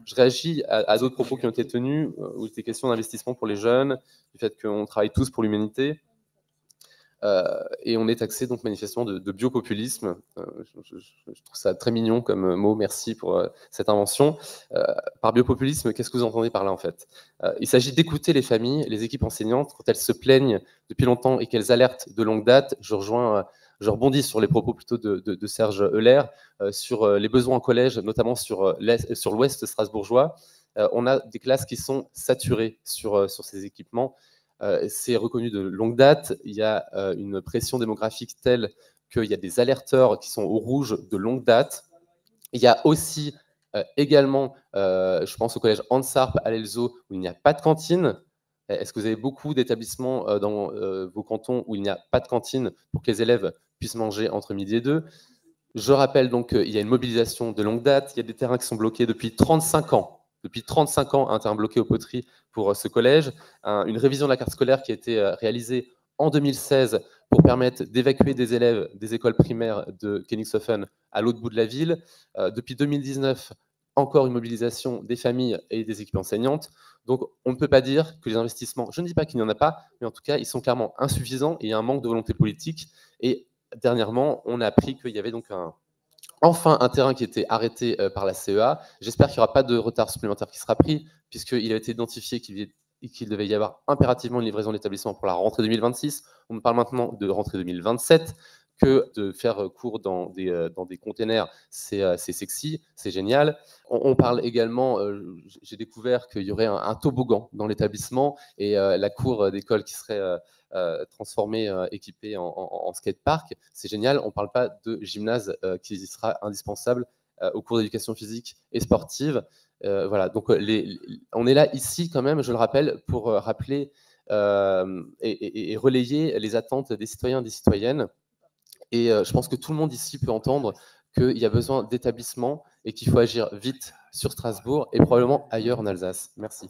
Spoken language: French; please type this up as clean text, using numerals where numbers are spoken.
Je réagis à d'autres propos qui ont été tenus, où il était question d'investissement pour les jeunes, du fait qu'on travaille tous pour l'humanité. Et on est taxé donc manifestement de biopopulisme. Je trouve ça très mignon comme mot, merci pour cette invention. Par biopopulisme, qu'est-ce que vous entendez par là en fait? Il s'agit d'écouter les familles, les équipes enseignantes, quand elles se plaignent depuis longtemps et qu'elles alertent de longue date. Je rebondis sur les propos plutôt de Serge Euler, sur les besoins en collège, notamment sur l'ouest strasbourgeois. On a des classes qui sont saturées sur ces équipements. C'est reconnu de longue date. Il y a une pression démographique telle qu'il y a des alerteurs qui sont au rouge de longue date. Il y a aussi également, je pense au collège Ansarp à l'Elzo, où il n'y a pas de cantine. Est-ce que vous avez beaucoup d'établissements dans vos cantons où il n'y a pas de cantine pour que les élèves puissent manger entre midi et 2? Je rappelle donc qu'il y a une mobilisation de longue date. Il y a des terrains qui sont bloqués depuis 35 ans. Depuis 35 ans, un terrain bloqué aux poteries pour ce collège. Une révision de la carte scolaire qui a été réalisée en 2016 pour permettre d'évacuer des élèves des écoles primaires de Königshofen à l'autre bout de la ville. Depuis 2019, encore une mobilisation des familles et des équipes enseignantes. Donc, on ne peut pas dire que les investissements, je ne dis pas qu'il n'y en a pas, mais en tout cas, ils sont clairement insuffisants et il y a un manque de volonté politique. Et dernièrement, on a appris qu'il y avait donc enfin un terrain qui était arrêté par la CEA. J'espère qu'il n'y aura pas de retard supplémentaire qui sera pris, puisqu'il a été identifié qu'il devait y avoir impérativement une livraison d'établissement pour la rentrée 2026. On me parle maintenant de rentrée 2027, que de faire cours dans des containers, c'est sexy, c'est génial. On parle également, j'ai découvert qu'il y aurait un toboggan dans l'établissement et la cour d'école qui serait transformée, équipée en skatepark. C'est génial. On ne parle pas de gymnase qui sera indispensable aux cours d'éducation physique et sportive. Voilà, donc on est là ici quand même, je le rappelle, pour rappeler et relayer les attentes des citoyens et des citoyennes. Et je pense que tout le monde ici peut entendre qu'il y a besoin d'établissements et qu'il faut agir vite sur Strasbourg et probablement ailleurs en Alsace. Merci.